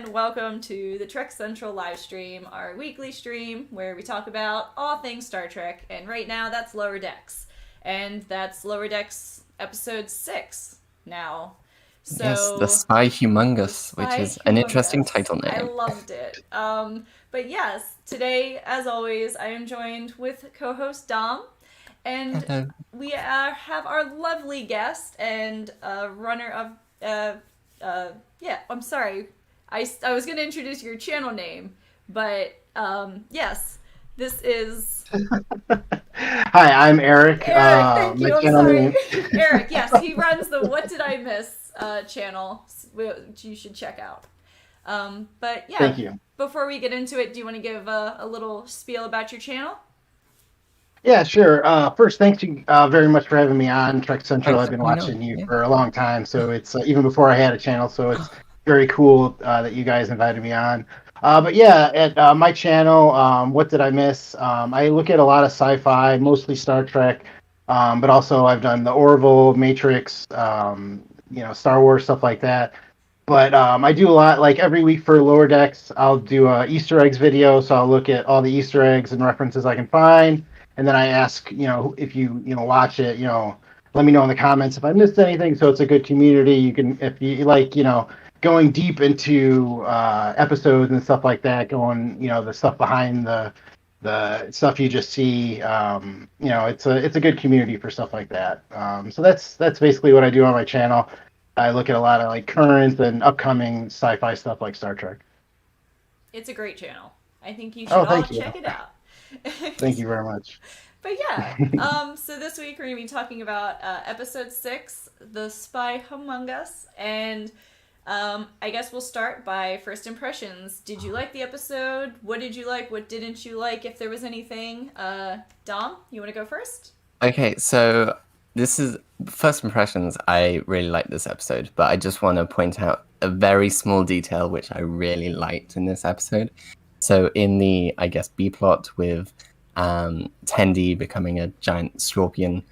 welcome to the Trek Central live stream, our weekly stream where we talk about all things Star Trek. And right now, that's Lower Decks, and that's Lower Decks episode 6 now. So Yes, the Spy Humongous, which Spy is an interesting Humongous. title I name. loved it. But yes, today, as always, I am joined with co-host Dom, and Hello. we have our lovely guest and runner of yeah, I'm sorry. I was going to introduce your channel name, but yes, this is Hi, I'm Eric. Eric. Thank My you. I'm channel sorry. name. Eric, yes, he runs the What Did I Miss channel, which you should check out. But yeah, Thank you. before we get into it, do you want to give a little spiel about your channel? Yeah, sure. First, thank you very much for having me on Trek Central. Thanks I've for been coming on. watching you Yeah. for a long time, so it's even before I had a channel. So it's very cool that you guys invited me on. But yeah, at my channel, what did I miss? I look at a lot of sci-fi, mostly Star Trek, but also I've done the Orville, Matrix, Star Wars stuff like that. But I do a lot, like every week for Lower Decks, I'll do a Easter eggs video. So I'll look at all the Easter eggs and references I can find, and then I ask, if you watch it, let me know in the comments if I missed anything. So it's a good community. You can, if you like, going deep into episodes and stuff like that, going, the stuff behind the stuff you just see. It's a good community for stuff like that. So that's basically what I do on my channel. I look at a lot of like current and upcoming sci-fi stuff like Star Trek. It's a great channel. I think you should Oh, all thank you. check it out. Thank you very much. But yeah, so this week we're going to be talking about episode 6, The Spy Among Us, and I guess we'll start by first impressions. Did you like the episode? What did you like? What didn't you like? If there was anything. Dom, you want to go first? Okay, so this is first impressions. I really like this episode, but I just want to point out a very small detail which I really liked in this episode. So in the, I guess, B plot with Tendi becoming a giant scorpion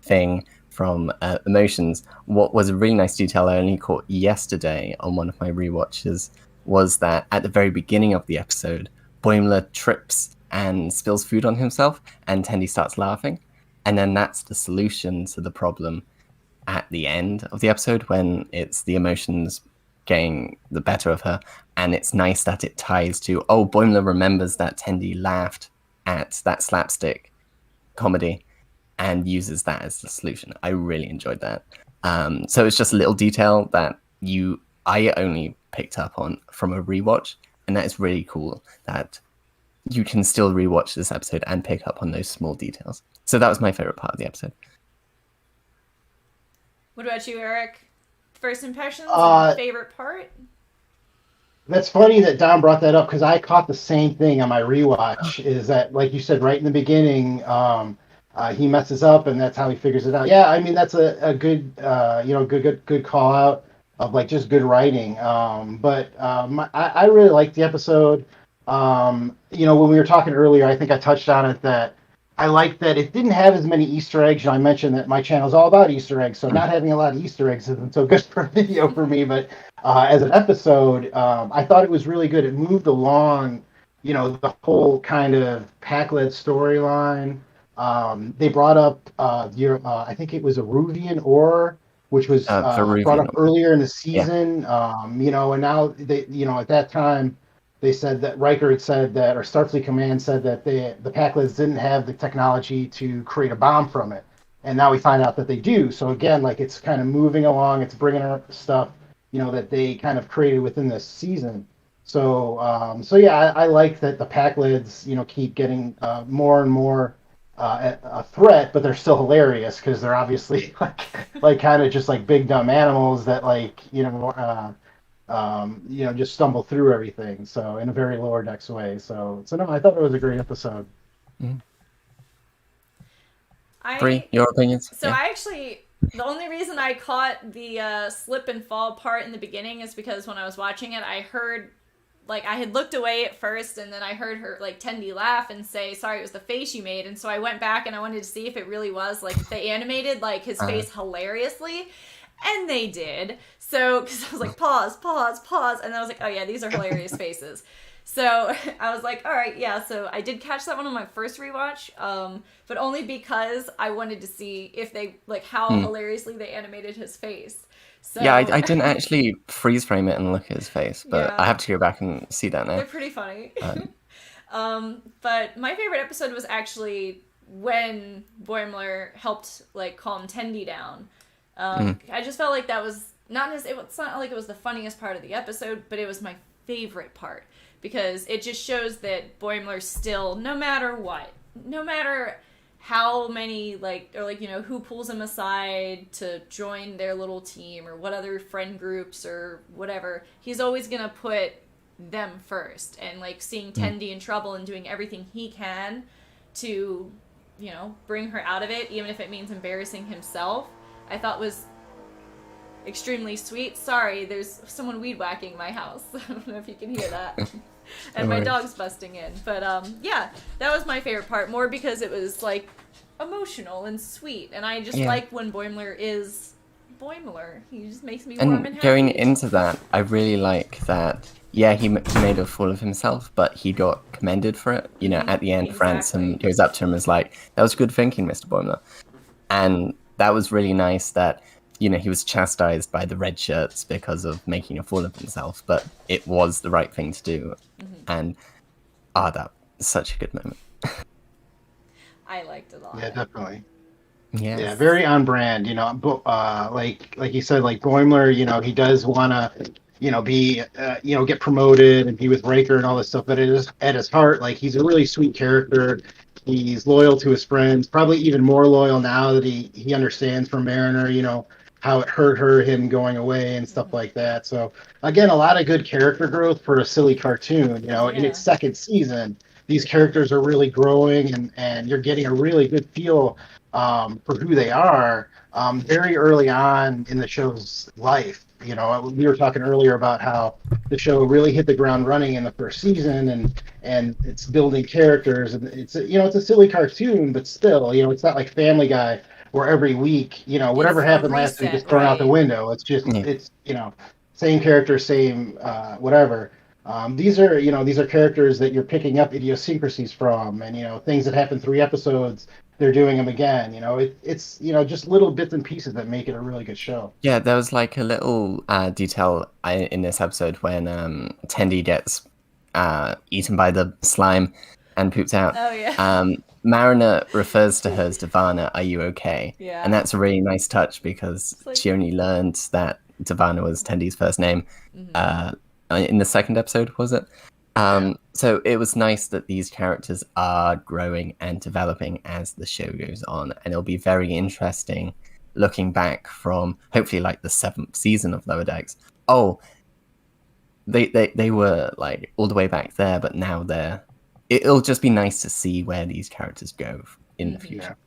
thing from Emotions, what was a really nice detail I only caught yesterday on one of my rewatches was that at the very beginning of the episode, Boimler trips and spills food on himself, and Tendi starts laughing. And then that's the solution to the problem at the end of the episode when it's the emotions getting the better of her. And it's nice that it ties to, Boimler remembers that Tendi laughed at that slapstick comedy and uses that as the solution. I really enjoyed that. So it's just a little detail that I only picked up on from a rewatch. And that is really cool that you can still rewatch this episode and pick up on those small details. So that was my favorite part of the episode. What about you, Eric? First impressions and favorite part? That's funny that Don brought that up because I caught the same thing on my rewatch. Is that, like you said, right in the beginning, he messes up and that's how he figures it out. Yeah, I mean that's a good, good call out of like just good writing. I really liked the episode. When we were talking earlier, I think I touched on it that I like that it didn't have as many Easter eggs. And I mentioned that my channel is all about Easter eggs, so not having a lot of Easter eggs isn't so good for a video for me. But as an episode, I thought it was really good. It moved along, the whole kind of Pac-led storyline. They brought up I think it was a Ruvian ore, which was brought up earlier in the season. Yeah. And now they, at that time, they said that Riker had said that, or Starfleet Command said that the Pac-leds didn't have the technology to create a bomb from it, and now we find out that they do. So again, like it's kind of moving along, it's bringing up stuff, that they kind of created within this season. So yeah, I like that the Pac-leds, keep getting more and more a threat, but they're still hilarious because they're obviously like kind of just like big dumb animals that just stumble through everything. So in a very Lower Decks way. So no, I thought it was a great episode. Mm. Brie, your opinions? So yeah. The only reason I caught the slip and fall part in the beginning is because when I was watching it, I heard, like, I had looked away at first, and then I heard her, like, Tendi laugh and say, sorry, it was the face you made. And so I went back and I wanted to see if it really was, like, they animated, like, his face hilariously. And they did. So, because I was like, pause, pause, pause. And then I was like, oh yeah, these are hilarious faces. So I was like, all right, yeah. So I did catch that one on my first rewatch, but only because I wanted to see if they, like, how hilariously they animated his face. So, Yeah, I didn't actually freeze frame it and look at his face, but I yeah, have to go back and see that they're now. pretty funny. Um, But my favorite episode was actually when Boimler helped, like, calm Tendi down. I just felt like that was it's not like it was the funniest part of the episode, but it was my favorite part because it just shows that Boimler still, no matter what, no matter how many, like, or, like, who pulls him aside to join their little team or what other friend groups or whatever, he's always gonna put them first. And, like, seeing Tendi in trouble and doing everything he can to, bring her out of it, even if it means embarrassing himself, I thought was extremely sweet. Sorry, there's someone weed whacking my house. I don't know if you can hear that. And my dog's busting in. But yeah, that was my favorite part, more because it was, like, emotional and sweet. And I just like when Boimler is Boimler. He just makes me warm and happy. Going into that, I really like that. Yeah, he made a fool of himself, but he got commended for it. At the end, Franson goes up to him and is like, "That was good thinking, Mr. Boimler." And that was really nice that, he was chastised by the red shirts because of making a fool of himself, but it was the right thing to do. And, that was such a good moment. I liked it a lot. Yeah, definitely. Yes. Yeah, very on brand. Like you said, like Boimler, he does want to, be, get promoted and be with Riker and all this stuff. But at his heart, like, he's a really sweet character. He's loyal to his friends, probably even more loyal now that he understands from Mariner, how it hurt him going away and stuff like that. So again, a lot of good character growth for a silly cartoon. In its second season, these characters are really growing, and you're getting a really good feel for who they are very early on in the show's life. We were talking earlier about how the show really hit the ground running in the first season, and it's building characters, and it's a silly cartoon, but still, it's not like Family Guy where every week, whatever happened last week is thrown out the window. It's just it's same character, same whatever. These are characters that you're picking up idiosyncrasies from, and things that happened 3 episodes, they're doing them again. It's just little bits and pieces that make it a really good show. Yeah, there was like a little detail in this episode when Tendi gets eaten by the slime and poops out. Oh yeah. Mariner refers to her as Devana, "Are you okay?" Yeah. And that's a really nice touch because she only learned that Devana was Tendi's first name in the second episode, was it? So it was nice that these characters are growing and developing as the show goes on, and it'll be very interesting looking back from hopefully like the 7th season of Lower Decks. Oh, they were like all the way back there, but now it'll just be nice to see where these characters go in the future.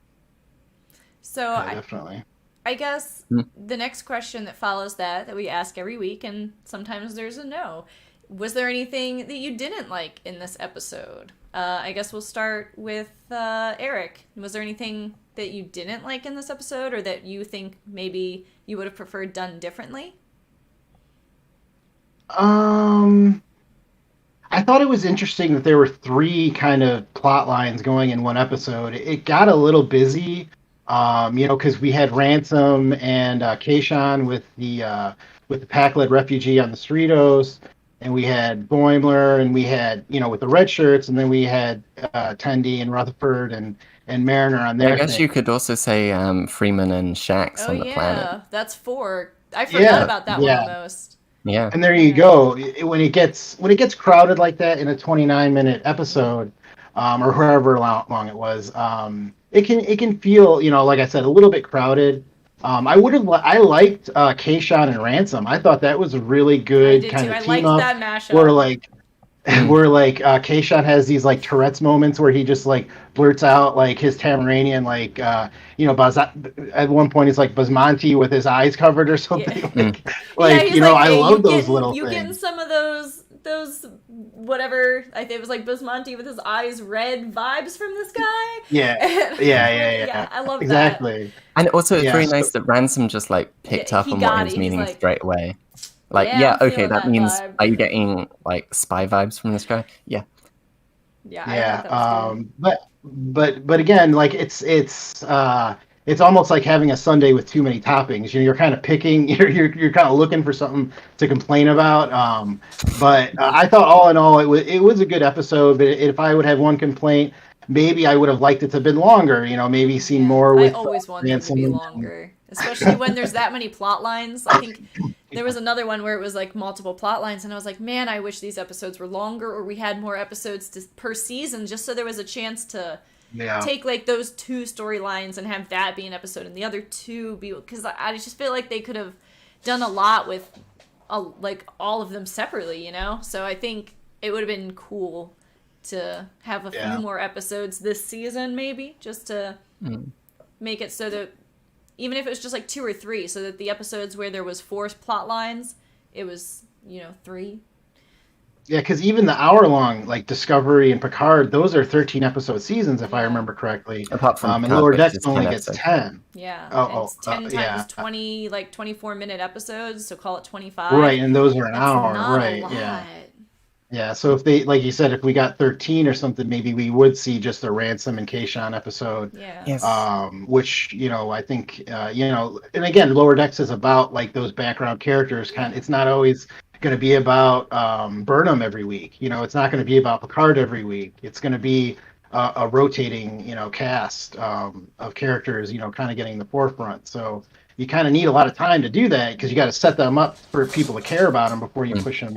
So definitely. I guess the next question that follows that we ask every week, and sometimes there's a no. Was there anything that you didn't like in this episode? I guess we'll start with Eric. Was there anything that you didn't like in this episode, or that you think maybe you would have preferred done differently? I thought it was interesting that there were 3 kind of plot lines going in one episode. It got a little busy, because we had Ransom and Kayshawn with the Pac-led refugee on the Cerritos, and we had Boimler, and we had, with the red shirts, and then we had Tendi and Rutherford and Mariner on their I guess thing. you could also say Freeman and Shax on the planet. Oh yeah, that's 4. I forgot about that one almost. Yeah. And there you go. When it gets crowded like that in a 29-minute episode, or however long it was, it can feel, like I said, a little bit crowded. I liked Kayshawn and Ransom. I thought that was a really good kind of team up. I liked that mashup. Where Kayshawn has these like Tourette's moments where he just like blurts out like his Tamaranian at one point it's like Basmanti with his eyes covered or something. Yeah. I love those little things. You getting some of those those whatever I think it was like Busmanti with his eyes red vibes from this guy. Yeah, And, yeah. I love that. Exactly. And also, it's Yeah, very so- nice that Ransom just like picked Yeah, up he on what he got was it. He's meaning like, straight away. Like, yeah, yeah, I'm okay, feeling that that means vibe. are you getting like spy vibes from this guy? Yeah. Yeah, I Yeah, thought that was good. but again, like it's almost like having a sundae with too many toppings. You're kind of picking, you're kind of looking for something to complain about. But I thought all in all, it was a good episode. But if I would have one complaint, maybe I would have liked it to have been longer. Maybe seen Yeah, more I with always want them to be Ransom. longer, especially when there's that many plot lines. I think there was another one where it was like multiple plot lines, and I was like, man, I wish these episodes were longer, or we had more episodes per season, just so there was a chance to Yeah. take like those two storylines and have that be an episode, and the other two be, because I just feel like they could have done a lot with like all of them separately, So I think it would have been cool to have a few more episodes this season, maybe, just to make it so that even if it was just like 2 or 3, so that the episodes where there was 4 plot lines, it was 3. Yeah, because even the hour-long like Discovery and Picard, those are 13-episode seasons, if I remember correctly. Apart from And Picard, Lower which Decks is only 10 gets episodes. 10. Yeah, Oh, and it's 10 times yeah. 20, like 24-minute episodes, so call it 25. Right, and those are an That's hour. not Right, a lot. yeah. Yeah, so if they, like you said, if we got 13 or something, maybe we would see just a Ransom and Kayshawn episode. Yeah. Yes. Which, I think, and again, Lower Decks is about like those background characters. It's not always going to be about Burnham every week. It's not going to be about Picard every week. It's going to be a rotating, cast of characters, kind of getting the forefront. So you kind of need a lot of time to do that because you got to set them up for people to care about them before you push them,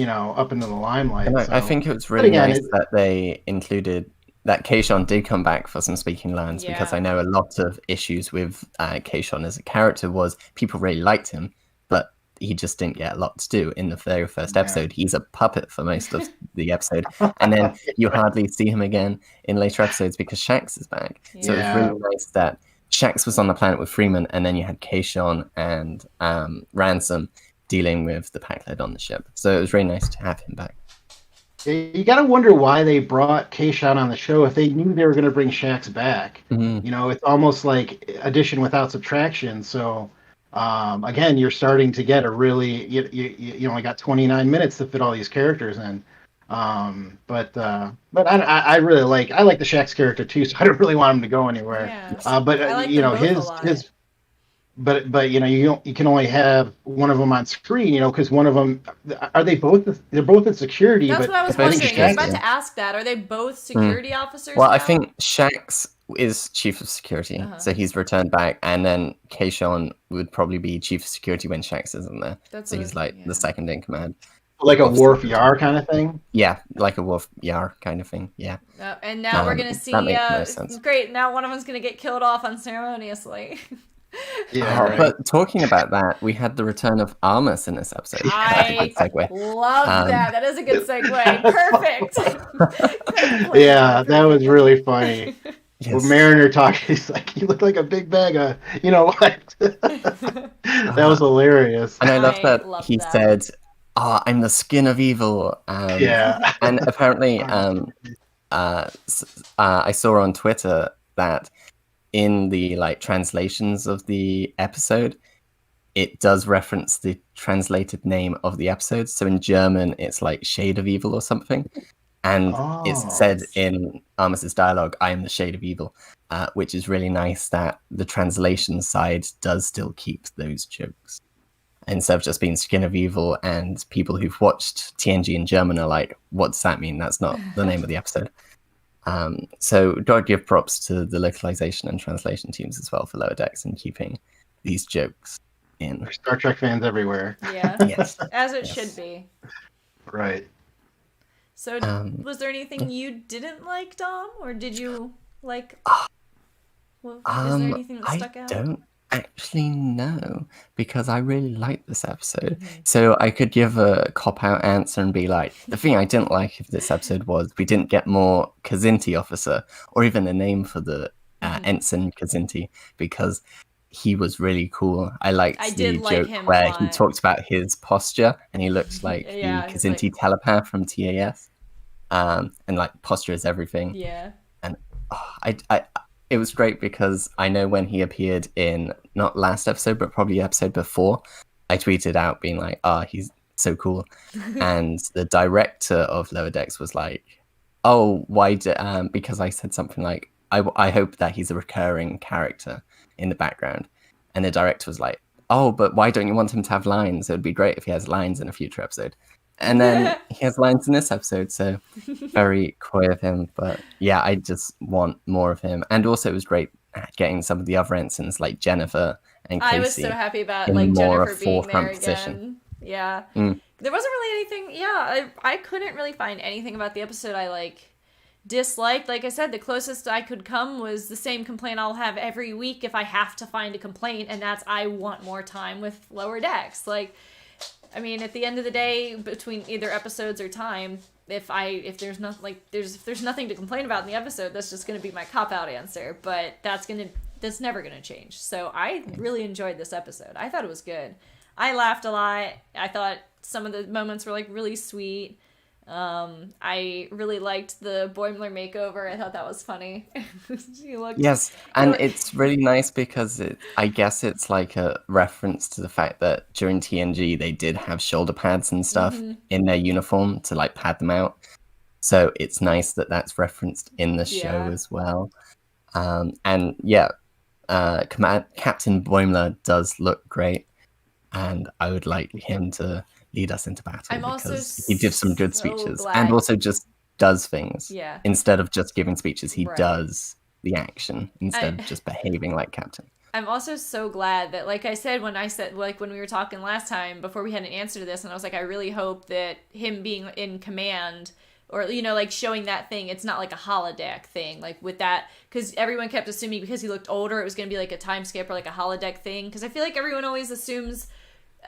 up into the limelight. And I think it was really nice that they included that Kayshawn did come back for some speaking lines, because I know a lot of issues with Kayshawn as a character was people really liked him, but he just didn't get a lot to do in the very first episode. He's a puppet for most of the episode, and then you hardly see him again in later episodes because Shax is back. So it was really nice that Shax was on the planet with Freeman, and then you had Kayshawn and Ransom dealing with the Pac-led on the ship. So it was really nice to have him back. You got to wonder why they brought Kayshawn on the show if they knew they were going to bring Shax back. Mm-hmm. It's almost like addition without subtraction. So, again, you're starting to get a really you only got 29 minutes to fit all these characters in. But I really like the Shax character too, so I don't really want him to go anywhere. Yeah. But I like them both a lot. his. But you can only have one of them on screen, because one of them they're both in security. That's but what I was wondering. I was about to ask that. Are they both security officers? Well, now? I think Shax is chief of security, so he's returned back, and then Kayshawn would probably be chief of security when Shax isn't there. So he's like the second in command. Like a Worf Yar kind of thing? Yeah, like a Worf Yar kind of thing, yeah. And now we're going to see... That makes no sense. Great, now one of them's going to get killed off unceremoniously. Yeah, right. But talking about that, we had the return of Armus in this episode. I love that. That is a good segue. Perfect. Yeah, that was really funny. Yes. When Mariner talking, he's like, "You look like a big bag of, you know what?" That was hilarious. And I love that he said, "Oh, I'm the skin of evil." Yeah. And apparently, I saw on Twitter that in the translations of the episode, it does reference the translated name of the episode. So in German, it's like Shade of Evil or something. And it's said in Armus's dialogue, "I am the Shade of Evil," which is really nice that the translation side does still keep those jokes. Instead of just being Skin of Evil, and people who've watched TNG in German are like, what does that mean? That's not the name of the episode. So gotta give props to the localization and translation teams as well for Lower Decks and keeping these jokes in. There's Star Trek fans everywhere. Yeah, yes, as it should be. Right. So, was there anything you didn't like, Dom, or did you like? Well, is there anything that stuck out? I don't actually know, because I really liked this episode. So I could give a cop-out answer and be like, the thing I didn't like of this episode was we didn't get more Kazinti officer, or even a name for the ensign Kazinti, because he was really cool. I I liked did the like joke him a where he lot. talked about his posture and he looks like the Yeah, he's like, Kazinti telepath from TAS. And like posture is everything. yeah. And it was great because I know when he appeared in not last episode, but probably the episode before, I tweeted out being like, he's so cool. And the director of Lower Decks was like, oh, why did, because I said something like, I hope that he's a recurring character in the background. And the director was like, oh, but why don't you want him to have lines? It would be great if he has lines in a future episode. And then he has lines in this episode, so very coy of him. But yeah, I just want more of him. And also, it was great getting some of the other ensigns like Jennifer and I was so Casey happy about in like more a Jennifer being there forefront position. again. Yeah. Mm. There wasn't really anything. Yeah, I couldn't really find anything about the episode I like disliked. Like I said, the closest I could come was the same complaint I'll have every week if I have to find a complaint, and that's I want more time with Lower Decks. Like, I mean, at the end of the day, between either episodes or time, if there's not like if there's nothing to complain about in the episode, that's just gonna be my cop out answer. But that's never gonna change. So I really enjoyed this episode. I thought it was good. I laughed a lot. I thought some of the moments were like really sweet. I really liked the Boimler makeover. I thought that was funny. Yes, and it's really nice because I guess it's like a reference to the fact that during TNG they did have shoulder pads and stuff in their uniform to like pad them out. So it's nice that that's referenced in the show as well. And yeah, Captain Boimler does look great, and I would like him to lead us into battle because he gives some good speeches and also just does things. Yeah. Instead of just giving speeches, he does the action instead of just behaving like Captain. I'm also so glad that, like I said, when we were talking last time before we had an answer to this, and I was like, I really hope that him being in command, or, you know, like showing that thing, it's not like a holodeck thing, like with that, because everyone kept assuming because he looked older, it was going to be like a time skip or like a holodeck thing, because I feel like everyone always assumes.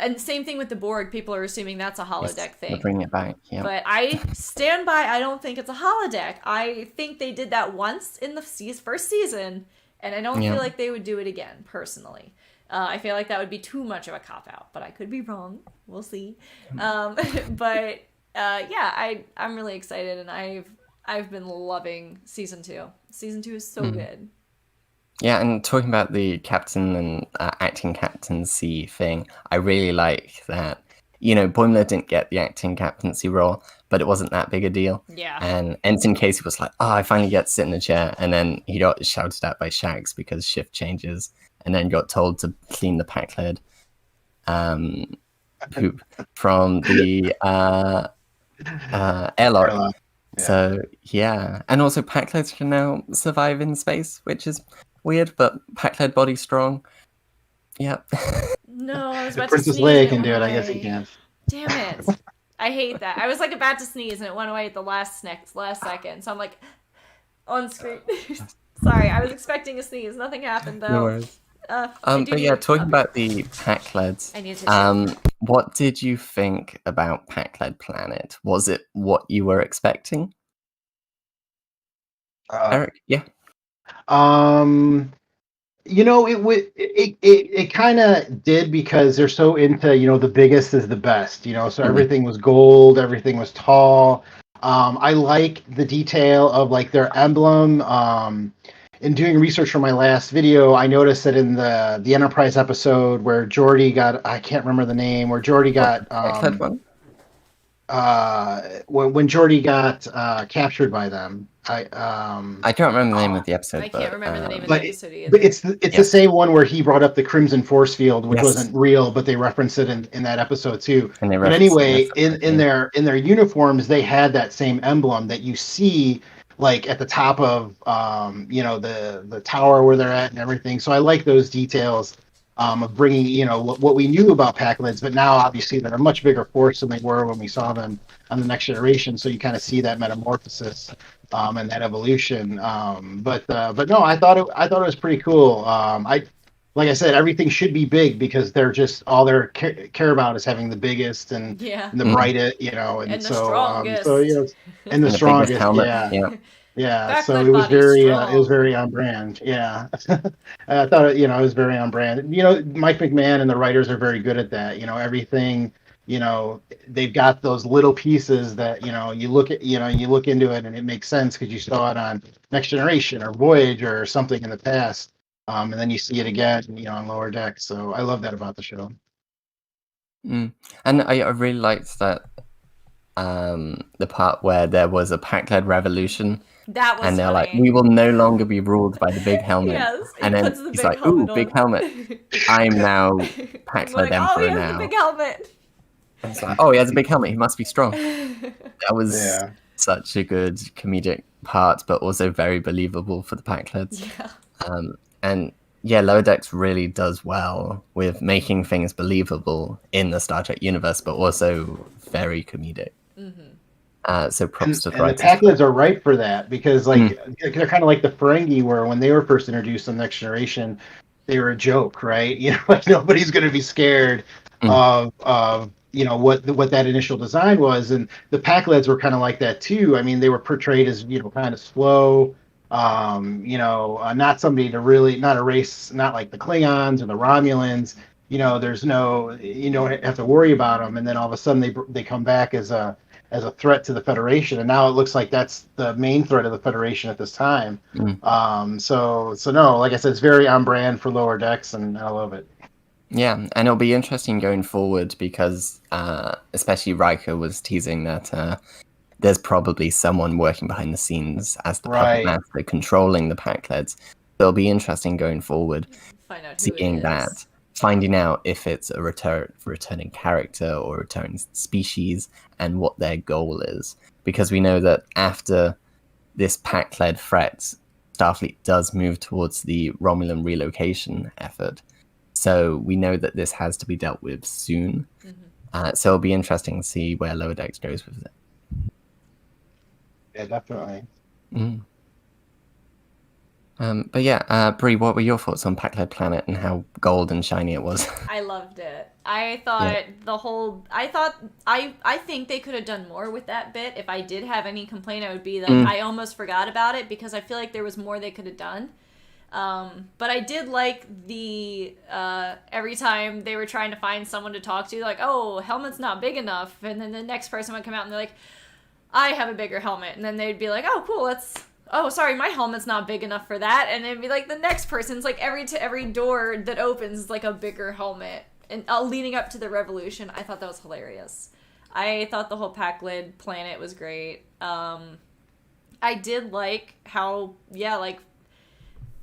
And same thing with the Borg. People are assuming that's a holodeck thing. They're bringing it back, yeah. But I stand by, I don't think it's a holodeck. I think they did that once in the first season, and I don't feel like they would do it again, personally. I feel like that would be too much of a cop-out, but I could be wrong. We'll see. But I'm really excited, and I've been loving Season 2. Season 2 is so good. Yeah, and talking about the captain and acting captaincy thing, I really like that. You know, Boimler didn't get the acting captaincy role, but it wasn't that big a deal. Yeah. And Ensign Casey was like, I finally get to sit in the chair. And then he got shouted at by Shags because shift changes, and then got told to clean the Pac-led poop from the airlock. Yeah. So, yeah. And also Pac-leds can now survive in space, which is weird, but Pac-led body strong. Yep. No, I was about Princess to sneeze. Leia can do it. I guess he can. Damn it! I hate that. I was like about to sneeze and it went away at the last second. So I'm like on screen. Sorry, I was expecting a sneeze. Nothing happened though. No worries. But yeah, talking about the Pac-leds. I need to. What did you think about Pac-led Planet? Was it what you were expecting? Eric, yeah. You know, it kind of did because they're so into, you know, the biggest is the best, you know, so everything was gold, everything was tall. I like the detail of like their emblem. In doing research for my last video, I noticed that in the Enterprise episode where Geordi got, I can't remember the name, where Geordi got when Geordi got captured by them. I can't remember the name of the episode. I can't remember the name of the episode either. But it's the same one where he brought up the Crimson Force Field, which wasn't real, but they referenced it in that episode too. But anyway, in their uniforms, they had that same emblem that you see like at the top of you know, the tower where they're at and everything. So I like those details of bringing, you know, what we knew about Pac-leds, but now obviously they're a much bigger force than they were when we saw them on the Next Generation. So you kind of see that metamorphosis and that evolution. But no, I thought it was pretty cool. Like I said, everything should be big because they're just all they care about is having the biggest and the brightest, you know, and the so strongest. so yeah, and the strongest, helmet. yeah. Yeah, so Back-led body's it was strong. very on brand. Yeah, I thought it was very on brand. Mike McMahon and the writers are very good at that. Everything. They've got those little pieces that you look into it and it makes sense because you saw it on Next Generation or Voyager or something in the past, and then you see it again, on Lower Decks. So I love that about the show. Mm. And I really liked that the part where there was a Pac-led revolution, That was and they're like, funny. "We will no longer be ruled by the big helmet." Yes, he And then puts the he's big like, "Ooh, helmet big on. helmet! I'm now I'm like, Pac-led oh, he emperor has the big now." helmet. And it's like, "Oh, he has a big helmet. He must be strong." That was Yeah. such a good comedic part, but also very believable for the Pac-leds. Yeah. And yeah, Lower Decks really does well with making things believable in the Star Trek universe, but also very comedic. So props to the And the writers. Pac-Lids are right for that because Mm, they're kind of like the Ferengi were when they were first introduced on Next Generation. They were a joke, right? Like nobody's going to be scared mm, of what that initial design was, and the Pac-Lids were kind of like that too. I mean, they were portrayed as kind of slow, not somebody to really not a race, not like the Klingons or the Romulans. There's no you don't have to worry about them, and then all of a sudden they come back as a threat to the Federation, and now it looks like that's the main threat of the Federation at this time. mm. So no, like I said, it's very on brand for Lower Decks, and I love it. Yeah, and it'll be interesting going forward because especially Riker was teasing that there's probably someone working behind the scenes as the puppet Right. master controlling the Pac-Leds. It'll be interesting going forward, Find out who it seeing is. that, finding out if it's a returning character or a returning species and what their goal is. Because we know that after this Pac-led threat, Starfleet does move towards the Romulan relocation effort. So we know that this has to be dealt with soon. So it'll be interesting to see where Lower Decks goes with it. Yeah, definitely. Mm. But yeah, Brie, what were your thoughts on Pac-led Planet and how gold and shiny it was? I loved it. I thought I think they could have done more with that bit. If I did have any complaint, I would be like, I almost forgot about it because I feel like there was more they could have done. But I did like the every time they were trying to find someone to talk to, like, oh, helmet's not big enough, and then the next person would come out and they're like, I have a bigger helmet, and then they'd be like, oh, cool, oh, sorry, my helmet's not big enough for that, and it'd be like the next person's like every door that opens is like a bigger helmet, and leading up to the revolution, I thought that was hilarious. I thought the whole Pac-led planet was great. I did like how like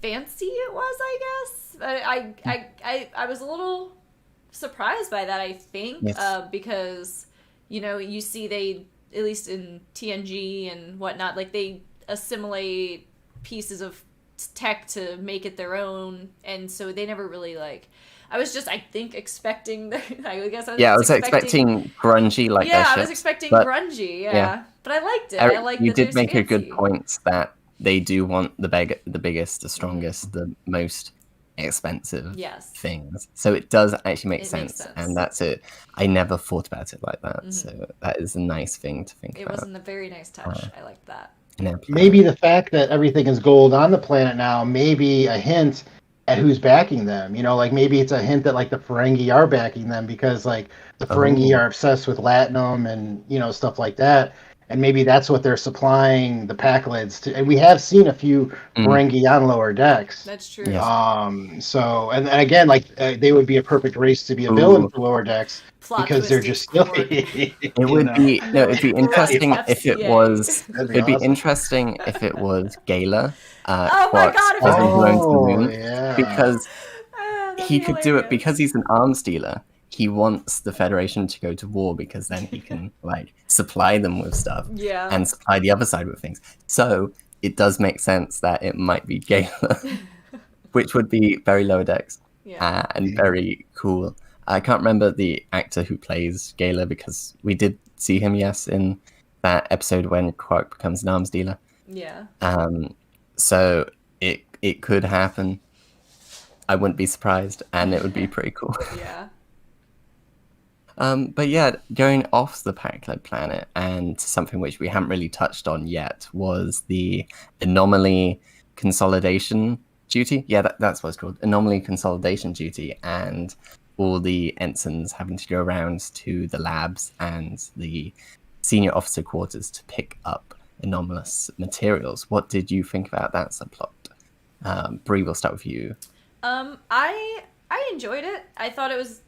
fancy it was, I guess. I was a little surprised by that, I think, Yes. because you see they, at least in TNG and whatnot, like they assimilate pieces of tech to make it their own, and so they never really like. I was just, I think, expecting. I guess I was Yeah, I just was expecting grungy like their Yeah, I was ships, expecting but grungy. yeah, Yeah, but I liked it. I Eric, liked you that it did was make a good fancy. point that they do want the biggest, the strongest, the most expensive Yes, things. So it does actually make it makes sense, and sense. that's it. I never thought about it like that, so that is a nice thing to think It about wasn't a very nice touch. I liked that. in our planet. Maybe the fact that everything is gold on the planet now may be a hint at who's backing them. Like maybe it's a hint that like the Ferengi are backing them because like the Ferengi Oh, are obsessed with Latinum and stuff like that. And maybe that's what they're supplying the Pac-Lids to. And we have seen a few mm, Ferengi on Lower Decks. That's true. yes. So and again, like they would be a perfect race to be a villain Ooh, for Lower Decks Plot because they're twist, just it's still, Quark. it would be no, No, it'd it's be Quark interesting if it FCA. was. that'd be It'd be awesome. interesting if it was Gala, Oh my Quark's god, if it cousin who owns the Oh moon, yeah. because that'd he be could do it because hilarious. he's an arms dealer. He wants the Federation to go to war because then he can like supply them with stuff Yeah. and supply the other side with things. So it does make sense that it might be Gala, which would be very Lower Decks Yeah. and very cool. I can't remember the actor who plays Gala because we did see him, yes, in that episode when Quark becomes an arms dealer. Yeah. So it could happen. I wouldn't be surprised, and it would be pretty cool. Yeah. But yeah, going off the Pac-led planet and something which we haven't really touched on yet was the Anomaly consolidation duty. Yeah, that's what it's called. Anomaly consolidation duty, and all the ensigns having to go around to the labs and the senior officer quarters to pick up anomalous materials. What did you think about that subplot? Brie, we'll start with you. I enjoyed it. I thought it was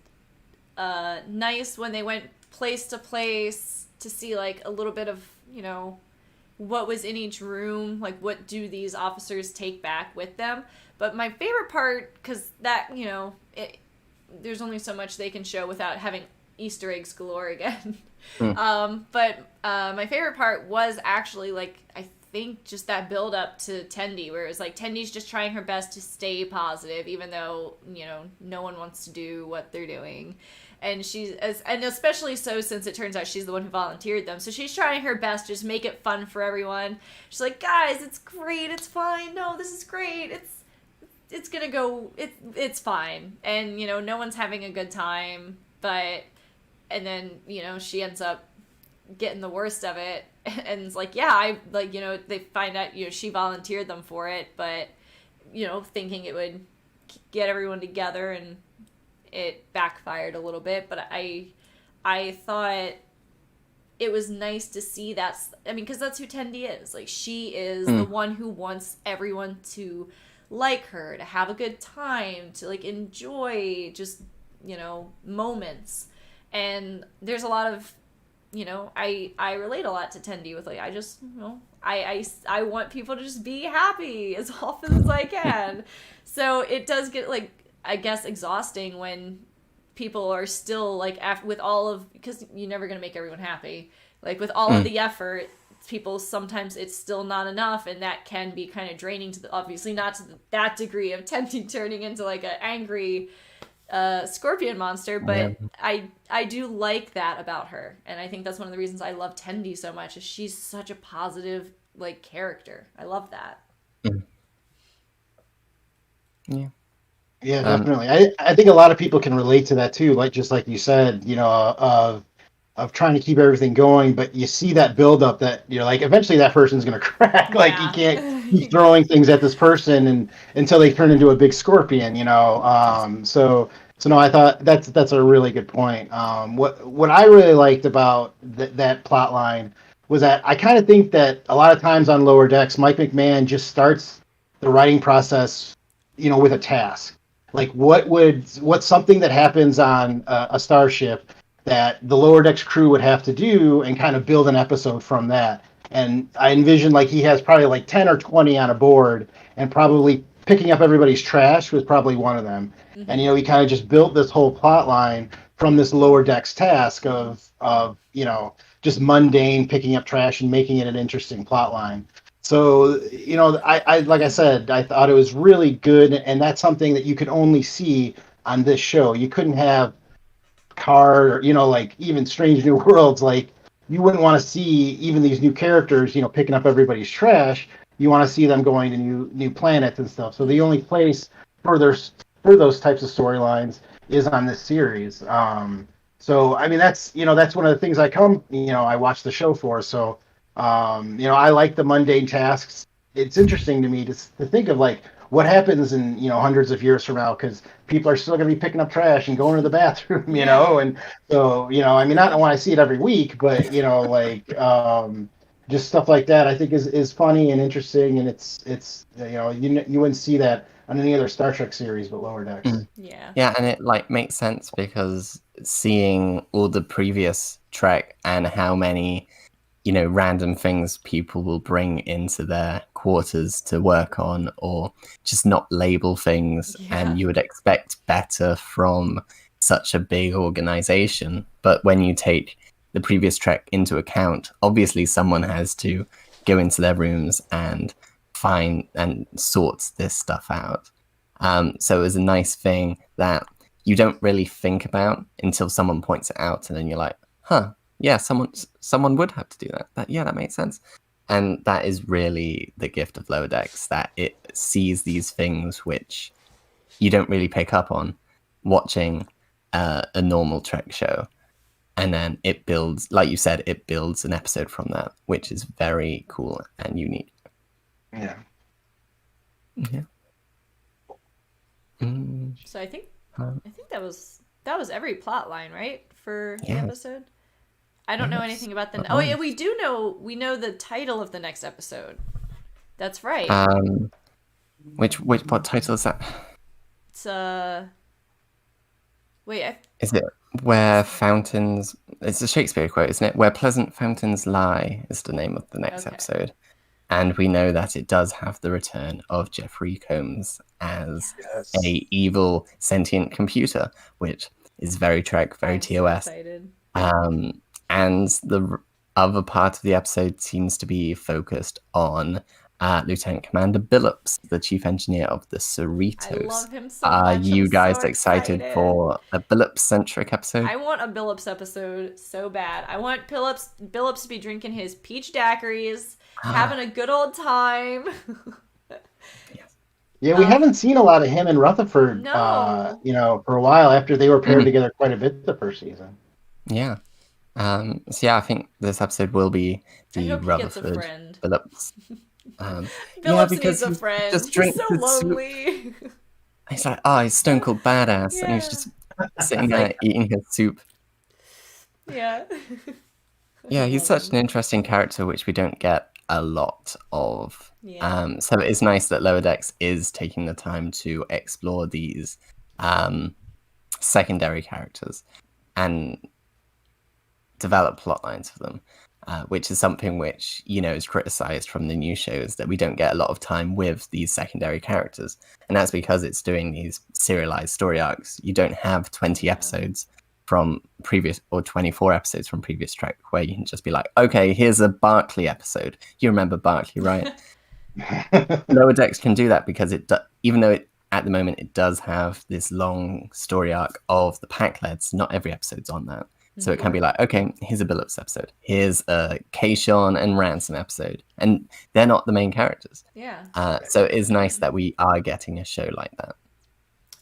nice when they went place to place to see like a little bit of, you know, what was in each room, like what do these officers take back with them. But my favorite part, because that, you know, there's only so much they can show without having Easter eggs galore again. But my favorite part was actually like, I think just that build up to Tendi, where it's like Tendi's just trying her best to stay positive, even though, you know, no one wants to do what they're doing. And and especially so since it turns out she's the one who volunteered them. So she's trying her best to just make it fun for everyone. She's like, guys, it's great. It's fine. No, this is great. It's gonna go, it's fine. And, you know, no one's having a good time, and then, you know, she ends up getting the worst of it. And it's like, yeah, you know, they find out, you know, she volunteered them for it, but, you know, thinking it would get everyone together, and it backfired a little bit. But I thought it was nice to see because that's who Tendi is. Like, she is the one who wants everyone to like her, to have a good time, to like enjoy just, you know, moments. And there's a lot of, you know, I relate a lot to Tendi with like, I just, you know, I want people to just be happy as often as I can. So it does get like, I guess, exhausting when people are still like, with all of, because you're never going to make everyone happy. Like with all of the effort, people, sometimes it's still not enough, and that can be kind of draining to obviously not to that degree of Tendi turning into like an angry scorpion monster, but yeah. I do like that about her, and I think that's one of the reasons I love Tendi so much, is she's such a positive like character. I love that. Yeah. Yeah, definitely. I think a lot of people can relate to that too. Like, just like you said, you know, of trying to keep everything going, but you see that buildup that you're like, eventually that person's going to crack. Like, you can't keep throwing things at this person and until they turn into a big scorpion, you know. So no, I thought that's a really good point. What I really liked about that plot line was that I kind of think that a lot of times on Lower Decks, Mike McMahon just starts the writing process, you know, with a task. Like, what's something that happens on a starship that the Lower Decks crew would have to do, and kind of build an episode from that. And I envision like he has probably like 10 or 20 on a board, and probably picking up everybody's trash was probably one of them. Mm-hmm. And, you know, he kind of just built this whole plot line from this Lower Decks task of, you know, just mundane picking up trash and making it an interesting plot line. So, you know, I like I said, I thought it was really good, and that's something that you could only see on this show. You couldn't have Card, or, you know, like even Strange New Worlds, like you wouldn't want to see even these new characters, you know, picking up everybody's trash. You want to see them going to new planets and stuff. So the only place for those types of storylines is on this series. So I mean, that's one of the things I watch the show for. So you know, I like the mundane tasks. It's interesting to me to think of like what happens in, you know, hundreds of years from now, because people are still going to be picking up trash and going to the bathroom, you know. And so, you know, I mean, I don't want to see it every week, but, you know, like just stuff like that I think is funny and interesting, and it's you know, you wouldn't see that on any other Star Trek series but Lower Decks. Yeah, and it like makes sense because seeing all the previous Trek and how many, you know, random things people will bring into their quarters to work on, or just not label things, and you would expect better from such a big organization. But when you take the previous Trek into account, obviously someone has to go into their rooms and find and sort this stuff out. So it was a nice thing that you don't really think about until someone points it out, and then you're like, huh, yeah, someone would have to do that. That makes sense. And that is really the gift of Lower Decks, that it sees these things which you don't really pick up on watching a normal Trek show. and then it builds, like you said, it builds an episode from that, which is very cool and unique. Yeah. Yeah. So I think that was every plot line, right, for the Yeah. episode. I don't know anything about the. That Oh, yeah, was. we know the title of the next episode. That's right. Which what title is that? It's wait, Is it Where Fountains? It's a Shakespeare quote, isn't it? Where Pleasant Fountains Lie is the name of the next Okay. episode, and we know that it does have the return of Jeffrey Combs as Yes. a evil sentient computer, which is very Trek, very I'm TOS. so excited. And the other part of the episode seems to be focused on Lieutenant Commander Billups, the chief engineer of the Cerritos. I love him so Are much. you I'm guys so excited for a Billups-centric episode? I want a Billups episode so bad. I want Billups to be drinking his peach daiquiris, having a good old time. Yeah, we haven't seen a lot of him and Rutherford, No. For a while after they were paired together quite a bit the first season. Yeah. So yeah, I think this episode will be I the hope he gets a Rutherford friend. Billups. Billups needs a friend. Just He's drinks so his soup. lonely. He's like, oh, he's stone cold badass, and he's Yeah. just sitting there eating his soup. Yeah. Yeah, he's such an interesting character, which we don't get a lot of. Yeah. So it is nice that Lower Decks is taking the time to explore these secondary characters and develop plot lines for them, which is something which, is criticized from the new shows, that we don't get a lot of time with these secondary characters. And that's because it's doing these serialized story arcs. You don't have 20 episodes from previous, or 24 episodes from previous Trek, where you can just be like, okay, here's a Barclay episode. You remember Barclay, right? Lower Decks can do that because even though at the moment it does have this long story arc of the Pac-leds, not every episode's on that. So it can be like, okay, here's a Billups episode. Here's a Kayshawn and Ransom episode. And they're not the main characters. Yeah. So it is nice that we are getting a show like that.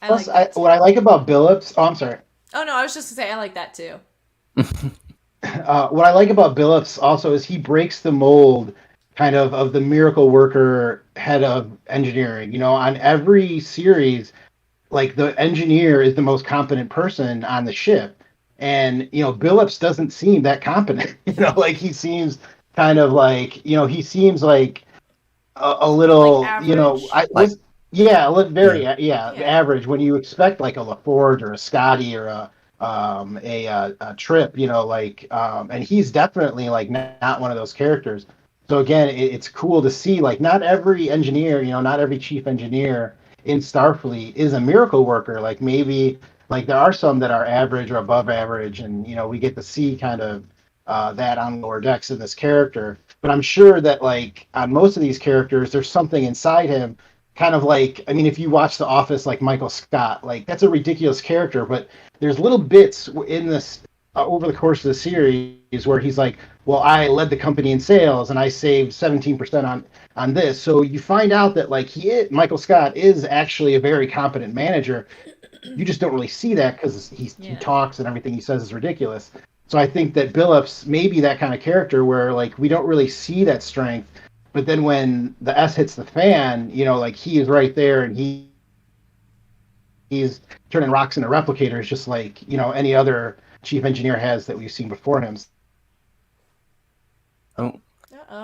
Plus, what I like about Billups... Oh, I'm sorry. Oh, no, I was just going to say I like that too. What I like about Billups also is he breaks the mold kind of the miracle worker head of engineering. On every series, like the engineer is the most competent person on the ship. And, Billups doesn't seem that competent. Like he seems kind of like, he seems like a little, like average? Very average when you expect like a LaForge or a Scotty or a Trip, and he's definitely like not one of those characters. So again, it's cool to see like not every engineer, not every chief engineer in Starfleet is a miracle worker. Like maybe like there are some that are average or above average, and we get to see kind of that on Lower Decks in this character. But I'm sure that like on most of these characters, there's something inside him, kind of like, I mean, if you watch The Office, like Michael Scott, like that's a ridiculous character, but there's little bits in this over the course of the series where he's like, well, I led the company in sales and I saved 17% on this. So you find out that like Michael Scott is actually a very competent manager. You just don't really see that because he talks and everything he says is ridiculous. So I think that Billups may be that kind of character where like we don't really see that strength, but then when the S hits the fan, like he is right there and he's turning rocks into replicators just like any other chief engineer has that we've seen before him. Oh,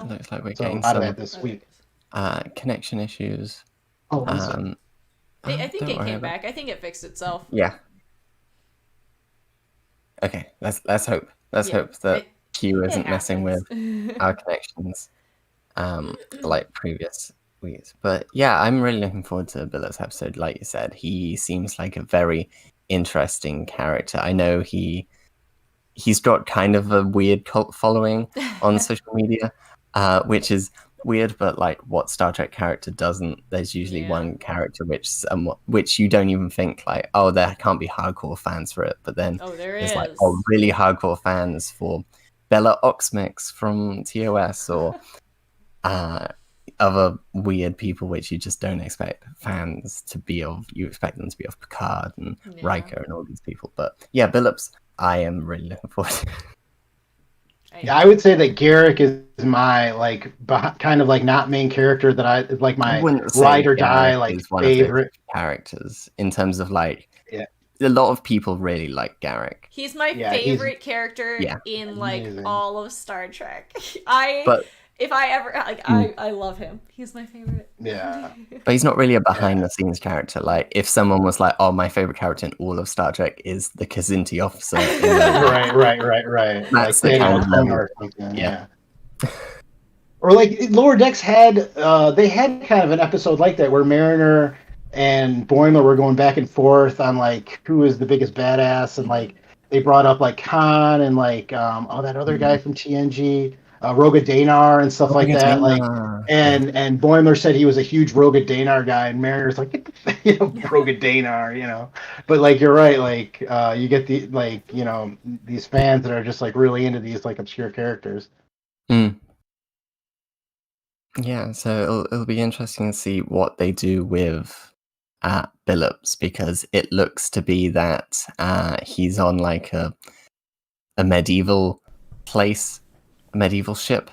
looks like we're getting out some of that this week. Connection issues. Oh, I think it came back. I think it fixed itself. Yeah. Okay, let's hope. Let's hope that Q isn't messing with our connections, like previous weeks. But yeah, I'm really looking forward to Billups' episode. Like you said, he seems like a very interesting character. I know he's got kind of a weird cult following on social media, which is weird, but like what Star Trek character doesn't? There's usually one character which you don't even think like, oh, there can't be hardcore fans for it, but then there's like really hardcore fans for Bella Oxmix from TOS or other weird people which you just don't expect fans to be of. You expect them to be of Picard and Riker and all these people. But yeah, Billups, I am really looking forward to. Yeah, I would say that Garrick is my like kind of like not main character that I like I my wouldn't ride say or die Garrick like is one of those favorite. characters in terms of like Yeah, a lot of people really like Garrick. He's my yeah, he's favorite character Yeah, in like amazing. all of Star Trek. I but if I ever like mm, I love him. He's my favorite. Yeah, but he's not really a yeah, behind the scenes character. Like if someone was like, "Oh, my favorite character in all of Star Trek is the Kazinti officer," in right. Like that's the Danny kind of O'Connor level. or something. Yeah. Yeah. Or like Lower Decks had they had kind of an episode like that where Mariner and Boimler were going back and forth on like who is the biggest badass, and like they brought up like Khan and like that other guy from TNG, Roga Danar and stuff like that. Like Yeah. and Boimler said he was a huge Roga Danar guy, and Mariner's like Roga Danar, But like you're right, like you get the like these fans that are just like really into these like obscure characters. Mm. Yeah, so it'll be interesting to see what they do with Billups, because it looks to be that he's on like a medieval place, a medieval ship,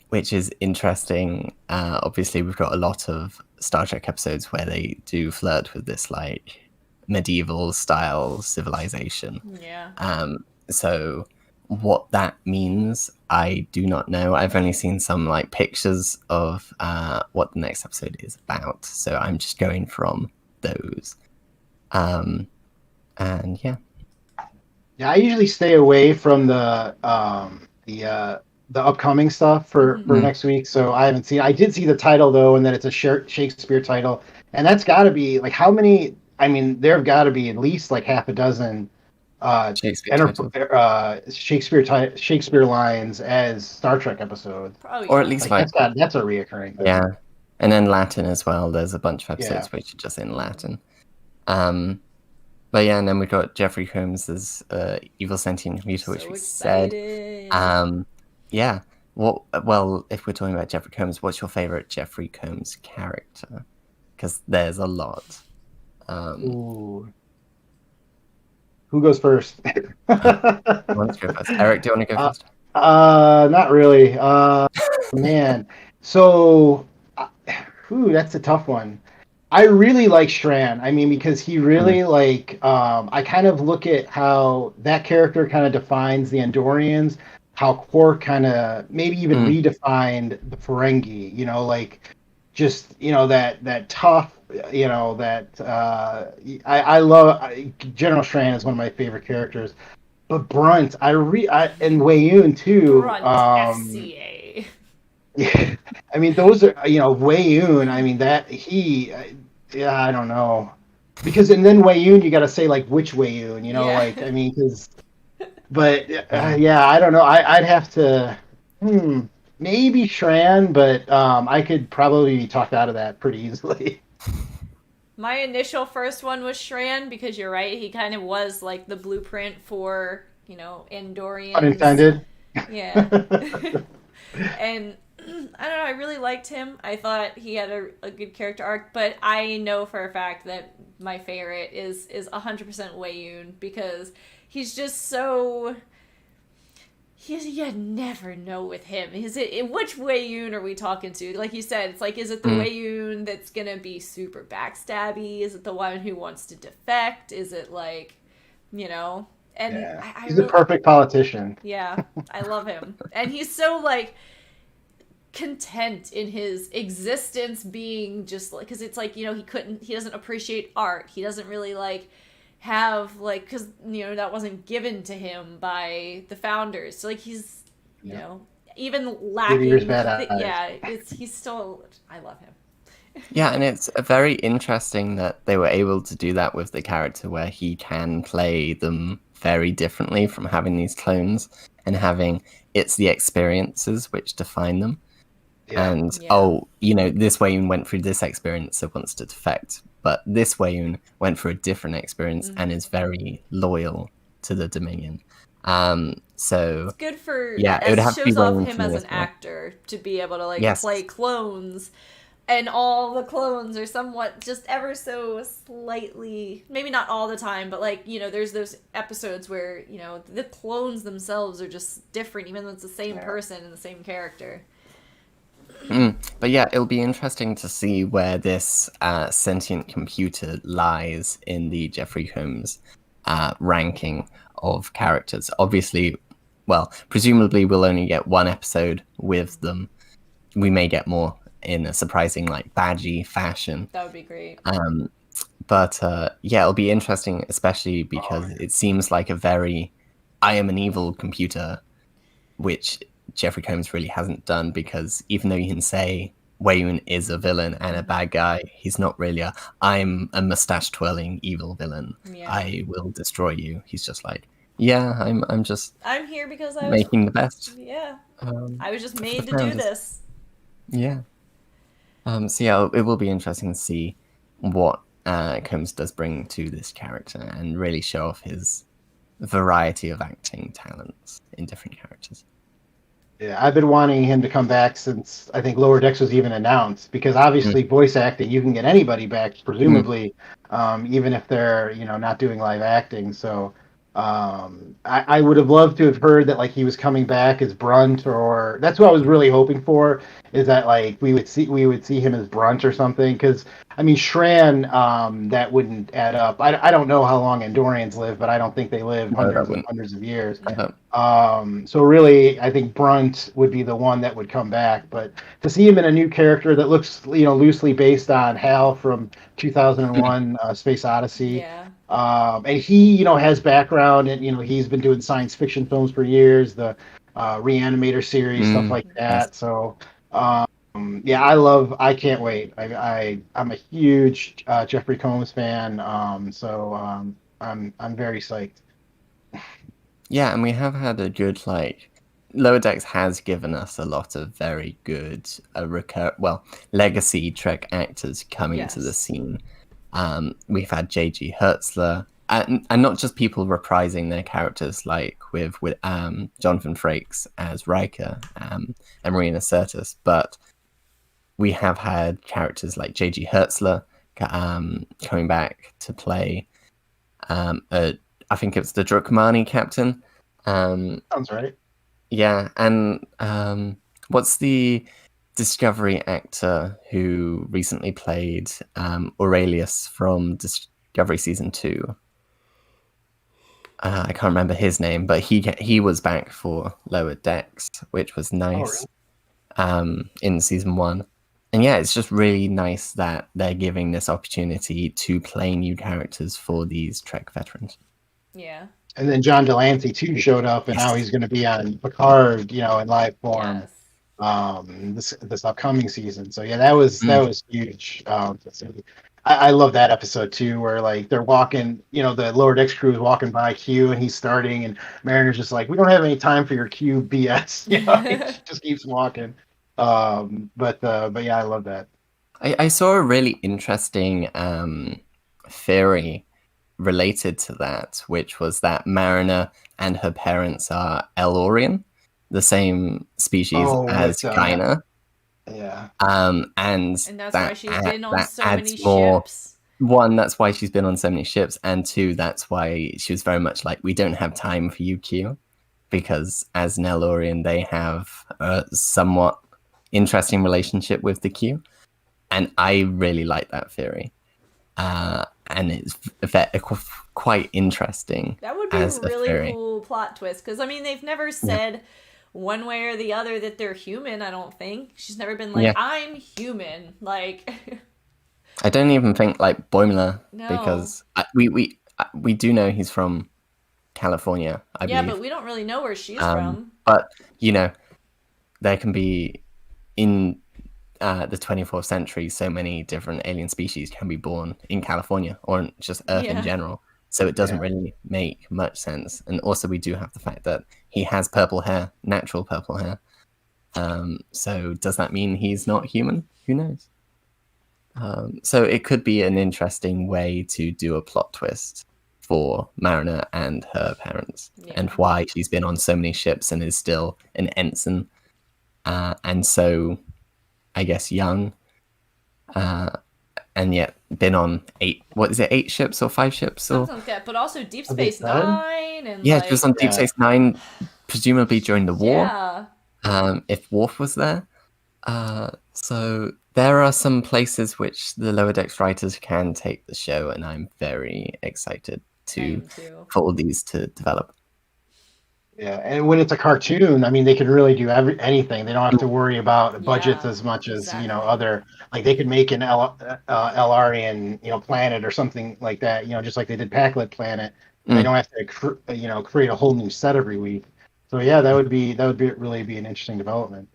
which is interesting. Obviously, we've got a lot of Star Trek episodes where they do flirt with this like medieval style civilization. Yeah. So what that means, I do not know. I've only seen some like pictures of what the next episode is about, so I'm just going from those. And yeah. Yeah, I usually stay away from the upcoming stuff for Mm. next week, so I haven't seen. I did see the title though, and that it's a Shakespeare title, and that's got to be like how many? I mean, there have got to be at least like half a dozen Shakespeare titles, Shakespeare lines as Star Trek episodes. Probably or at yeah. least Like like that's a reoccurring thing. yeah, and then Latin as well. There's a bunch of Yeah. episodes which are just in Latin. But yeah, and then we got Jeffrey Combs' Evil Sentient Computer, which So we said. excited. Yeah. Well, if we're talking about Jeffrey Combs, what's your favorite Jeffrey Combs character? Because there's a lot. Ooh. Who goes first? Who wants to go first? Eric, do you want to go first? Not really. Man. So, that's a tough one. I really like Strand. I mean, because he really like. I kind of look at how that character kind of defines the Andorians, how Quark kind of maybe even redefined the Ferengi. Like just that tough. That I love. General Strand is one of my favorite characters. But Brunt, and Wayun too. Brunt SCA. Yeah, I mean those are Wayun. I mean that yeah, I don't know, because and then Wayun you got to say like which Wayun, Yeah. like I mean because but yeah, I don't know. I'd have to maybe Shran, but I could probably be talked out of that pretty easily. My initial first one was Shran because you're right. He kind of was like the blueprint for Andorians. Unintended. Yeah. And I don't know. I really liked him. I thought he had a good character arc, but I know for a fact that my favorite is 100% Wayun because he's just so. You never know with him. Is it which Wayun are we talking to? Like you said, it's like, is it the Wayun that's gonna be super backstabby? Is it the one who wants to defect? Is it like, And Yeah. I He's really, a perfect politician. yeah, I love him, and he's so like content in his existence being just like, because it's like he doesn't appreciate art. He doesn't really like have like, because that wasn't given to him by the founders, so like he's even lacking Years bad eyes. yeah, he's still, I love him. Yeah, and it's very interesting that they were able to do that with the character where he can play them very differently from having these clones and having it's the experiences which define them. Yeah. And this Wayun went through this experience, so wants to defect, but this Wayun went through a different experience and is very loyal to the Dominion. So It's good for it would have to be shows off Wayun him for as me an as well. actor to be able to like Yes. play clones. and all the clones are somewhat just ever so slightly, maybe not all the time, but like, there's those episodes where, the clones themselves are just different, even though it's the same person and the same character. But yeah, it'll be interesting to see where this sentient computer lies in the Jeffrey Combs ranking of characters. Obviously, well, presumably we'll only get one episode with them. We may get more in a surprising, like, badgy fashion. That would be great. But yeah, it'll be interesting, especially because it seems like a very I am an evil computer, which Jeffrey Combs really hasn't done, because even though you can say Wayun is a villain and a bad guy, he's not really I'm a mustache twirling evil villain. Yeah. I will destroy you. He's just like, yeah, I'm here because I was making the best. Yeah. I was just made to fans. do this. Yeah. So yeah, it will be interesting to see what Combs does bring to this character and really show off his variety of acting talents in different characters. Yeah, I've been wanting him to come back since I think Lower Decks was even announced, because obviously voice acting, you can get anybody back, presumably, even if they're, not doing live acting. So I would have loved to have heard that, like, he was coming back as Brunt, or that's what I was really hoping for, is that, like, we would see him as Brunt or something, because I mean, Shran, that wouldn't add up. I don't know how long Andorians live, but I don't think they live hundreds of years. So really, I think Brunt would be the one that would come back. But to see him in a new character that looks, loosely based on Hal from 2001: Space Odyssey. Yeah. And he, has background, and he's been doing science fiction films for years, the Reanimator series, stuff like that. Yes. So. Yeah, I can't wait. I'm a huge Jeffrey Combs fan. So I'm very psyched. Yeah, and we have had a good, like, Lower Decks has given us a lot of very good legacy Trek actors coming to the scene. We've had J.G. Hertzler, and not just people reprising their characters, like with Jonathan Frakes as Riker and Marina Sirtis, but we have had characters like J.G. Hertzler coming back to play. I think it's the Drukmani captain. Sounds right. Yeah, and what's the Discovery actor who recently played Aurelius from Discovery Season 2? I can't remember his name, but he was back for Lower Decks, which was nice. In Season 1. And yeah, it's just really nice that they're giving this opportunity to play new characters for these Trek veterans. Yeah. And then John Delancey too showed up, and now he's going to be on Picard, in live form, this upcoming season. So yeah, that was huge. I love that episode too, where, like, they're walking, the Lower Decks crew is walking by Q, and he's starting, and Mariner's just like, we don't have any time for your Q BS. He just keeps walking. But yeah, I love that. I saw a really interesting theory related to that, which was that Mariner and her parents are Elorian, the same species as Guinan. Yeah. And that's why she's been on so many ships. One, that's why she's been on so many ships, and two, that's why she was very much like, we don't have time for you, Q, because as an Elorian, they have a somewhat interesting relationship with the Q, and I really like that theory. And it's quite interesting. That would be a really cool plot twist, because I mean, they've never said one way or the other that they're human. I don't think she's never been like, I'm human. Like, I don't even think like Boimler, because we do know he's from California. I believe. But we don't really know where she's from. But there can be in the 24th century, so many different alien species can be born in California or just Earth in general. So it doesn't really make much sense. And also we do have the fact that he has purple hair, natural purple hair. So does that mean he's not human? Who knows? So it could be an interesting way to do a plot twist for Mariner and her parents, and why she's been on so many ships and is still an ensign, and so, I guess, young. and yet been on eight ships or 5 ships or Something like that. But also Deep Have they Space said? Nine and yeah, she was like on Deep Yeah. Space Nine, presumably during the war. yeah. If Worf was there, so there are some places which the Lower Decks writers can take the show, and I'm very excited I to am too. for all these to develop. Yeah, and when it's a cartoon, I mean, they can really do anything. They don't have to worry about budgets Yeah. as much as Exactly. other. Like they could make an Larian planet or something like that. Just like they did Pac-led Planet. They Mm, don't have to create a whole new set every week. So yeah, that would be really be an interesting development.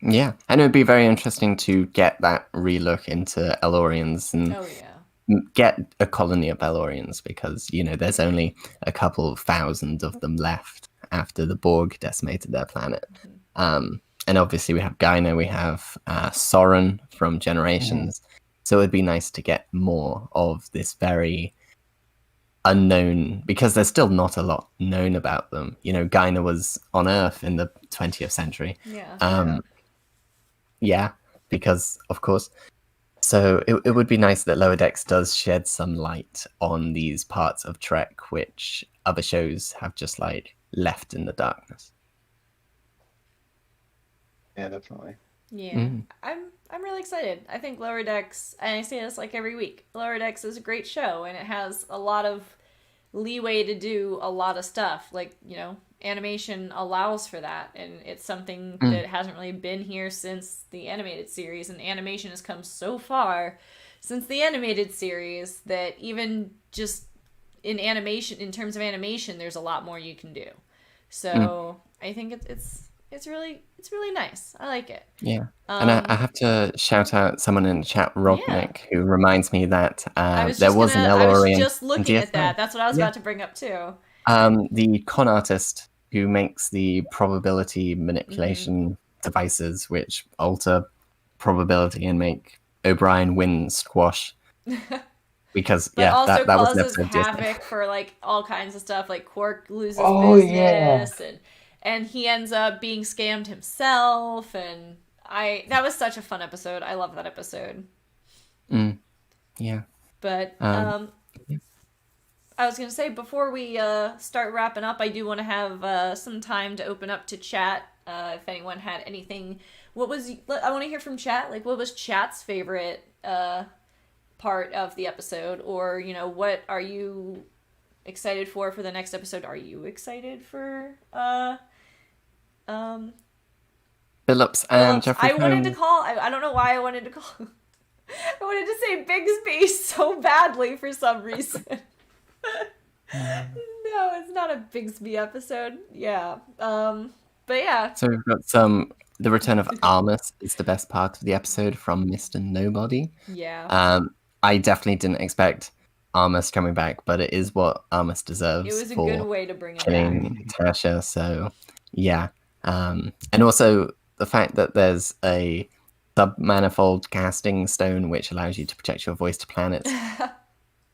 yeah, and it would be very interesting to get that relook into Elorians and Oh yeah. get a colony of Elorians because there's only a couple thousand of them left after the Borg decimated their planet. Mhm. And obviously we have Gyno, we have Soren from Mhm. Generations, so it'd be nice to get more of this very unknown because there's still not a lot known about them. Gyno was on Earth in the 20th century. Yeah. Yeah. Yeah, because of course. So it would be nice that Lower Decks does shed some light on these parts of Trek which other shows have just like left in the darkness. Yeah, definitely. Yeah. Mm, I'm really excited. I think Lower Decks, and I say this like every week, Lower Decks is a great show and it has a lot of leeway to do a lot of stuff. Like, animation allows for that and it's something mm, that hasn't really been here since the animated series, and animation has come so far since the animated series that even just in terms of animation, there's a lot more you can do. mm. So I think it's really nice. I like it. Yeah. And I have to shout out someone in the chat, Yeah. Robnik, who reminds me that there was an I was Elorian just in looking at DSI. that. That's what I was Yeah. about to bring up too. The con artist who makes the probability Mm-hmm. manipulation devices which alter probability and make O'Brien win squash. Because, But yeah, also that was an causes episode of DSI. havoc for like all kinds of stuff. Like Quark loses Oh yeah. business, and he ends up being scammed himself. And that was such a fun episode. I love that episode. Mm, yeah. But Um, I was gonna say before we start wrapping up, I do want to have some time to open up to chat. If anyone had anything, I want to hear from chat. Like, what was chat's favorite part of the episode, or what are you excited for the next episode? Are you excited for um Phillips and Phillips? Jeffrey I wanted to Combs. call. I don't know why I wanted to call. I wanted to say Bigsby so badly for some reason. No, it's not a Bigsby episode. Yeah. But yeah. So we've got the return of Armus is the best part of the episode from Mr. Nobody. Yeah. I definitely didn't expect Armus coming back, but it is what Armus It deserves was a good for way to bring him back. killing Tasha. So yeah, and also the fact that there's a submanifold casting stone which allows you to project your voice to planets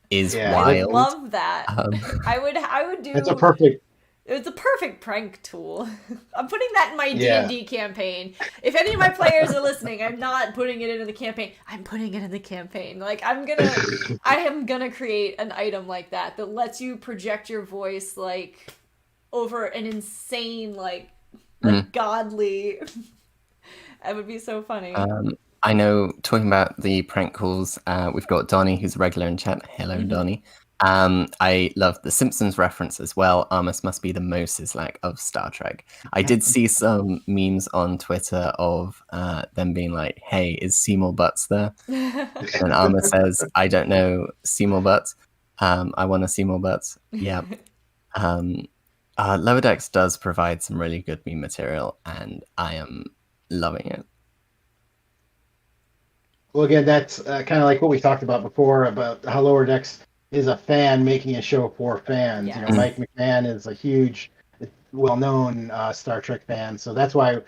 is Yeah. I wild. love that. Um, I would That's a do. perfect. It's a perfect prank tool. I'm putting that in my Yeah. D&D campaign. If any of my players are listening, I'm not putting it into the campaign. I'm putting it in the campaign. Like I am gonna create an item like that lets you project your voice like over an insane like godly. That would be so funny. I know, talking about the prank calls, we've got Donnie, who's a regular in chat. Hello, Mm-hmm. Donnie. I love the Simpsons reference as well. Armus must be the Moses like of Star Trek. I did see some memes on Twitter of them being like, "Hey, is Seymour Butts there?" And Armus says, "I don't know Seymour Butts. I want to Seymour Butts." Yeah. Lower Decks does provide some really good meme material, and I am loving it. Well, again, that's kind of like what we talked about before about how Lower Decks is a fan making a show for fans. Yes. Mike McMahon is a huge, well-known Star Trek fan, so that's why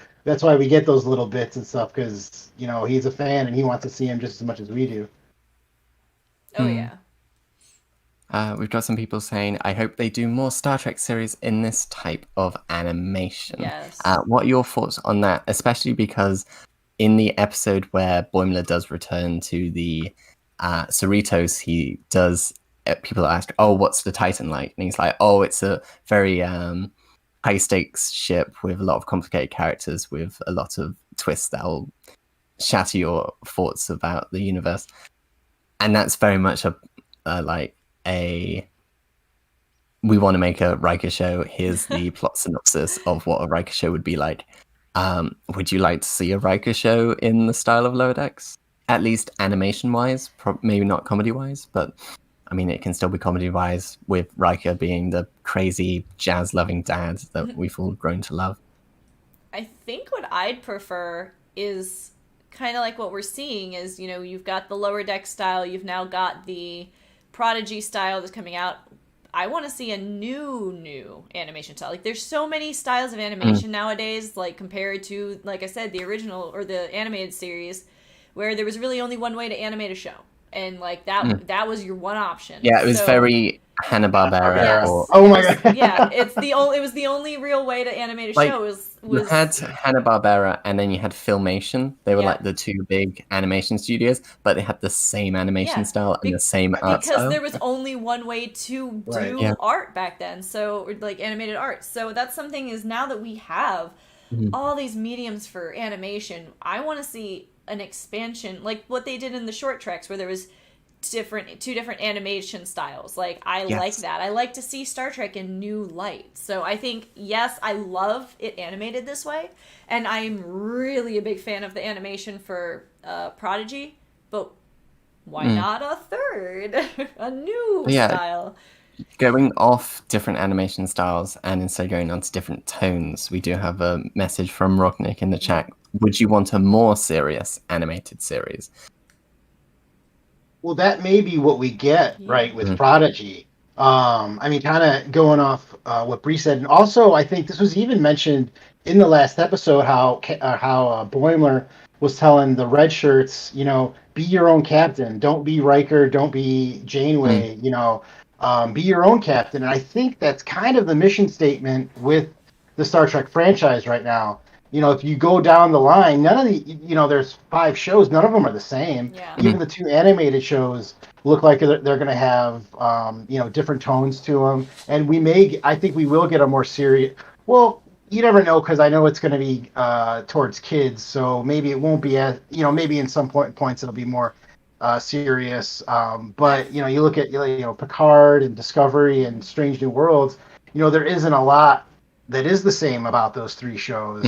we get those little bits and stuff because he's a fan and he wants to see him just as much as we do. Oh yeah. We've got some people saying, I hope they do more Star Trek series in this type of animation. Yes. What are your thoughts on that? Especially because in the episode where Boimler does return to the Cerritos, he does. People ask, "Oh, what's the Titan like?" And he's like, "Oh, it's a very high stakes ship with a lot of complicated characters, with a lot of twists that'll shatter your thoughts about the universe." And that's very much a we want to make a Riker show. Here's the plot synopsis of what a Riker show would be like. Would you like to see a Riker show in the style of Lower Decks? At least animation-wise, maybe not comedy-wise, but I mean, it can still be comedy-wise with Riker being the crazy jazz-loving dad that we've all grown to love. I think what I'd prefer is kind of like what we're seeing is, you know, you've got the Lower Deck style, you've now got the Prodigy style that's coming out. I want to see a new animation style. Like, there's so many styles of animation nowadays, like, compared to, like I said, the original or the animated series, where there was really only one way to animate a show. And, like, that was your one option. Yeah, it was very Hanna-Barbera. Yes. Oh my god. Yeah, it was the only real way to animate a show was You had Hanna-Barbera and then you had Filmation. They were like the two big animation studios, but they had the same animation style and the same art style. Because there was only one way to do art back then, so, like, animated art. So that's something is now that we have all these mediums for animation, I want to see an expansion, like what they did in the short treks, where there was two different animation styles. Like, I like that. I like to see Star Trek in new light. So I think, yes, I love it animated this way, and I'm really a big fan of the animation for Prodigy, but why not a third? A new style? Going off different animation styles and instead going on to different tones, we do have a message from Rognick in the chat. Would you want a more serious animated series? Well, that may be what we get, right, with Prodigy. I mean, kind of going off what Brie said. And also, I think this was even mentioned in the last episode, how Boimler was telling the red shirts, you know, be your own captain. Don't be Riker. Don't be Janeway. You know, be your own captain. And I think that's kind of the mission statement with the Star Trek franchise right now. You know, if you go down the line, none of the, you know, there's 5 shows, none of them are the same. Yeah. Even the 2 animated shows look like they're going to have, you know, different tones to them. And I think we will get a more serious, well, you never know, because I know it's going to be towards kids. So maybe it won't be as, you know, maybe in some points it'll be more serious. But, you know, you look at, you know, Picard and Discovery and Strange New Worlds, you know, there isn't a lot that is the same about those 3 shows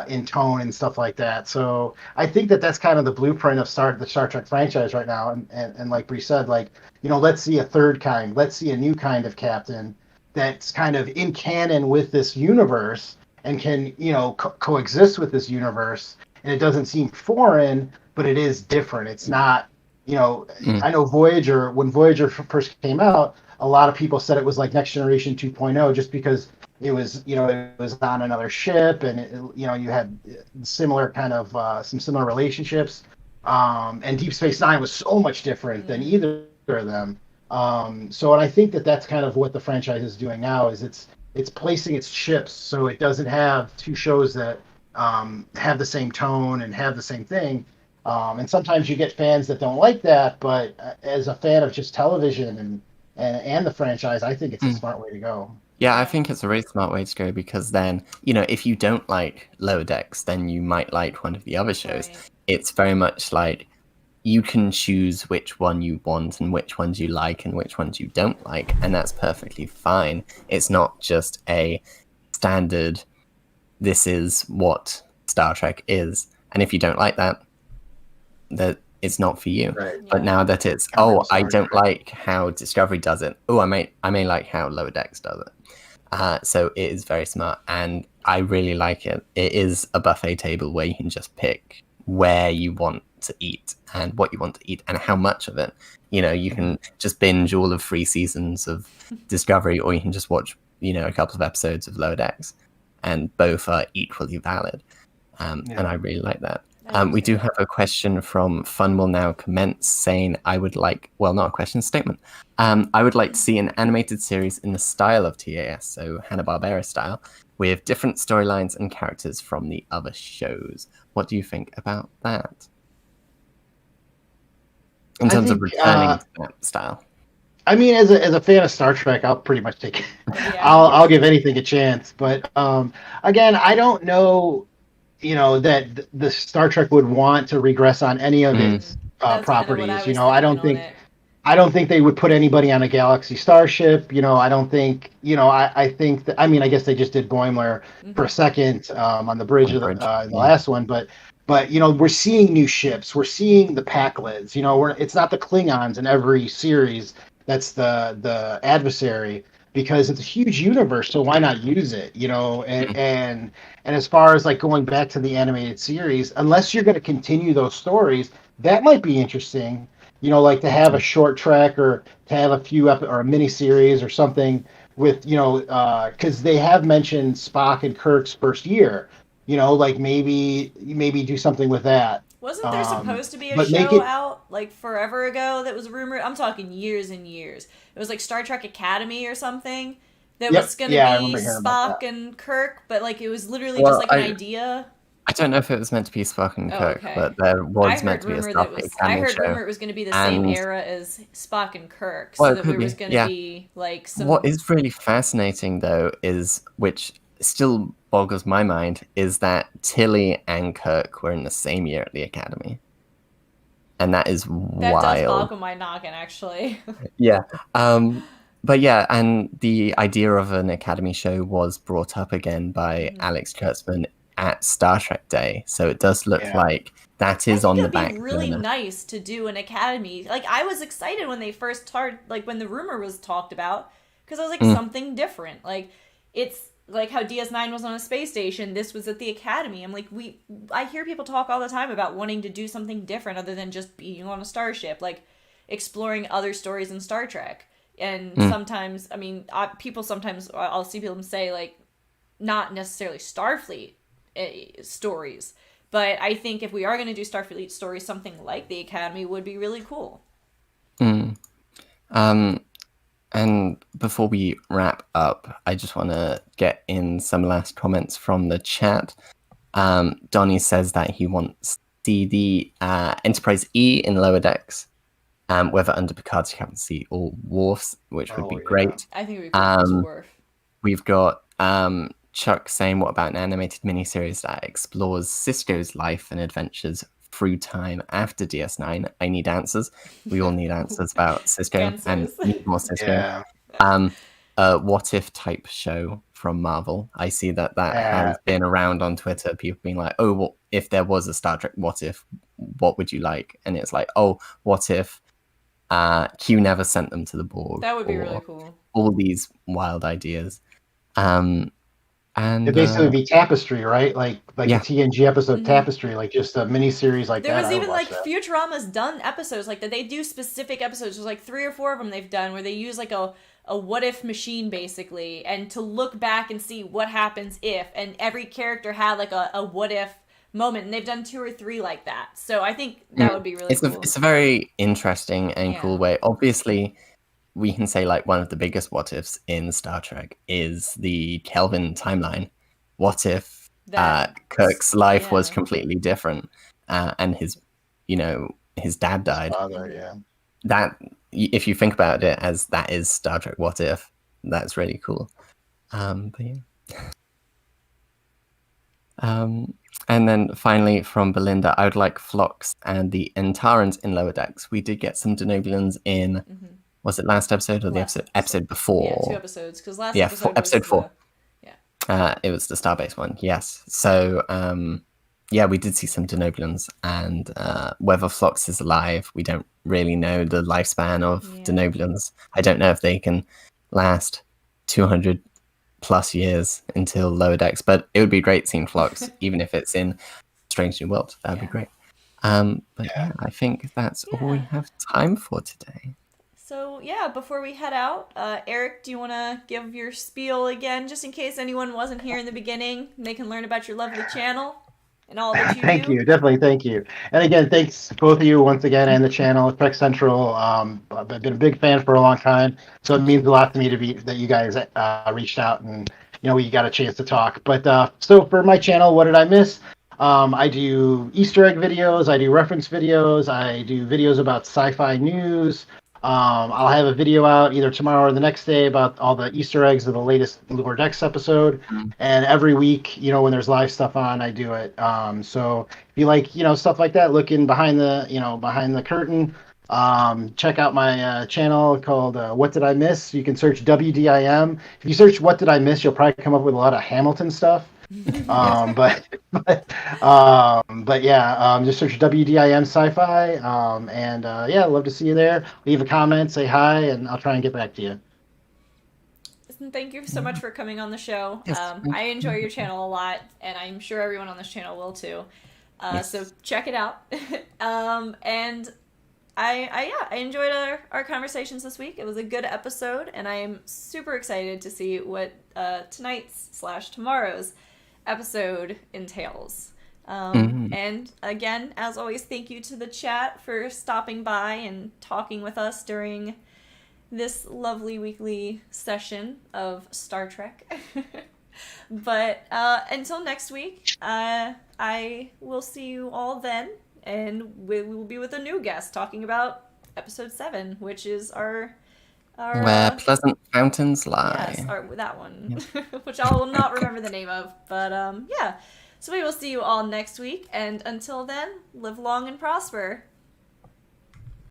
in tone and stuff like that. So I think that's kind of the blueprint of the Star Trek franchise right now. And like Brie said, like, you know, let's see a third kind. Let's see a new kind of captain that's kind of in canon with this universe and can, you know, coexist with this universe. And it doesn't seem foreign, but it is different. It's not, you know, I know Voyager, when Voyager first came out, a lot of people said it was like Next Generation 2.0 just because it was, you know, it was on another ship and, you know, you had similar kind of some similar relationships. And Deep Space Nine was so much different than either of them. So, and I think that's kind of what the franchise is doing now is it's placing its ships so it doesn't have 2 shows that have the same tone and have the same thing. And sometimes you get fans that don't like that, but as a fan of just television and the franchise, I think it's a smart way to go. Yeah, I think it's a really smart way to go because then, you know, if you don't like Lower Decks, then you might like one of the other shows. Right. It's very much like you can choose which one you want and which ones you like and which ones you don't like, and that's perfectly fine. It's not just a standard, this is what Star Trek is. And if you don't like that it's not for you. Right. But now that it's, I don't like how Discovery does it. I may like how Lower Decks does it. So it is very smart, and I really like it. It is a buffet table where you can just pick where you want to eat and what you want to eat and how much of it. You know, you can just binge all of 3 seasons of Discovery, or you can just watch, you know, a couple of episodes of Lower Decks, and both are equally valid. And I really like that. We do have a question from Fun Will Now Commence saying, I would like, well, not a question, statement. I would like to see an animated series in the style of TAS, so Hanna-Barbera style, with different storylines and characters from the other shows. What do you think about that? In I terms of think returning to that style. I mean, as a fan of Star Trek, I'll pretty much take it. Yeah. I'll give anything a chance. But again, I don't know, that the Star Trek would want to regress on any of its That's kind of what I properties. was thinking on it. I don't think they would put anybody on a Galaxy starship. I don't think. I think that. I mean, I guess they just did Boimler for a second on the bridge of the last one, but we're seeing new ships. We're seeing the Pac-leds. It's not the Klingons in every series. That's the adversary, because it's a huge universe. So why not use it? And as far as like going back to the animated series, unless you're going to continue those stories, that might be interesting. Like to have a short trek, or to have a few or a mini series or something with, because they have mentioned Spock and Kirk's first year. Like maybe do something with that. Wasn't there supposed to be a But make show it. out like forever ago that was rumored? I'm talking years and years. It was like Star Trek Academy or something that Yep. was going to Yeah, I be remember hearing about Spock and Kirk, but like it was literally Well, just like an idea. I don't know if it was meant to be Spock and Oh, Kirk, okay. but there I was meant heard to be a rumor Starfleet Academy I heard show. rumor it was going to be the same And era as Spock and Kirk, well, so it that could there was be, going to yeah. be like some. What is really fascinating, though, is, which still boggles my mind, is that Tilly and Kirk were in the same year at the Academy. And that is That does wild. boggle my noggin, actually. Yeah. But yeah, and the idea of an Academy show was brought up again by Alex Kurtzman at Star Trek Day. So it does look like that is on the back It'd be really burner. nice to do an academy. Like I was excited when they first started, like when the rumor was talked about, because I was like something different. Like it's like how DS9 was on a space station. This was at the academy. I'm like, I hear people talk all the time about wanting to do something different other than just being on a starship, like exploring other stories in Star Trek. And sometimes, I mean, people sometimes I'll see people say like, not necessarily Starfleet stories. But I think if we are going to do Starfleet stories, something like the Academy would be really cool. And before we wrap up, I just want to get in some last comments from the chat. Donnie says that he wants to see the Enterprise E in lower decks, whether under Picard's captaincy or Worf's, which would be great. I think it would be cool to Worf. We've got Chuck saying, what about an animated miniseries that explores Cisco's life and adventures through time after DS9? I need answers. We all need answers about Cisco and need more Cisco. Yeah. What if type show from Marvel. I see that has been around on Twitter. People being like, oh, well, if there was a Star Trek what if, what would you like? And it's like, oh, what if Q never sent them to the Borg? That would be really cool. All these wild ideas. And it basically be Tapestry, right? Like a TNG episode Tapestry, like just a mini series like there that. There was even like Futurama's done episodes like that. They do specific episodes. There's like 3 or 4 of them they've done where they use like a what if machine basically, and to look back and see what happens if, and every character had like a what if moment, and they've done 2 or 3 like that. So I think that would be really cool. It's a very interesting and cool way. Obviously, we can say like one of the biggest what ifs in Star Trek is the Kelvin timeline. What if Kirk's life was completely different, and his dad died? That, if you think about it as that is Star Trek what if, that's really cool. But yeah. And then finally from Belinda, I would like Phlox and the Entarans in lower decks. We did get some Denobulan in. Was it last episode or the episode before? Yeah, 2 episodes, because last episode episode was 4. It was the Starbase one, yes. So, we did see some Denobulans, and whether Phlox is alive, we don't really know the lifespan of Denobulans. I don't know if they can last 200 plus years until lower decks, but it would be great seeing Phlox, even if it's in Strange New World. That would be great. I think that's all we have time for today. So, before we head out, Eric, do you want to give your spiel again, just in case anyone wasn't here in the beginning, and they can learn about your lovely channel and all that you do? Thank you. Definitely thank you. And again, thanks both of you once again, and the channel, Trek Central. I've been a big fan for a long time, so it means a lot to me that you guys reached out and we got a chance to talk. But so for my channel, what did I miss? I do Easter egg videos, I do reference videos, I do videos about sci-fi news. I'll have a video out either tomorrow or the next day about all the Easter eggs of the latest Lower Decks episode. Mm. And every week, when there's live stuff on, I do it. So if you like, stuff like that, looking behind the curtain, check out my channel called What Did I Miss? You can search WDIM. If you search What Did I Miss, you'll probably come up with a lot of Hamilton stuff. But yeah, just search WDIM Sci-Fi, and yeah, I'd love to see you there. Leave a comment, say hi, and I'll try and get back to you. Thank you so much for coming on the show. Yes, I enjoy your channel a lot, and I'm sure everyone on this channel will too. Yes. So check it out. And I enjoyed our conversations this week. It was a good episode, and I am super excited to see what tonight's/tomorrow's episode entails. And again, as always, thank you to the chat for stopping by and talking with us during this lovely weekly session of Star Trek. But until next week, I will see you all then, and we will be with a new guest talking about episode 7, which is our Where pleasant fountains lie. yes, that one, which I will not remember the name of. But yeah, so we will see you all next week, and until then, live long and prosper.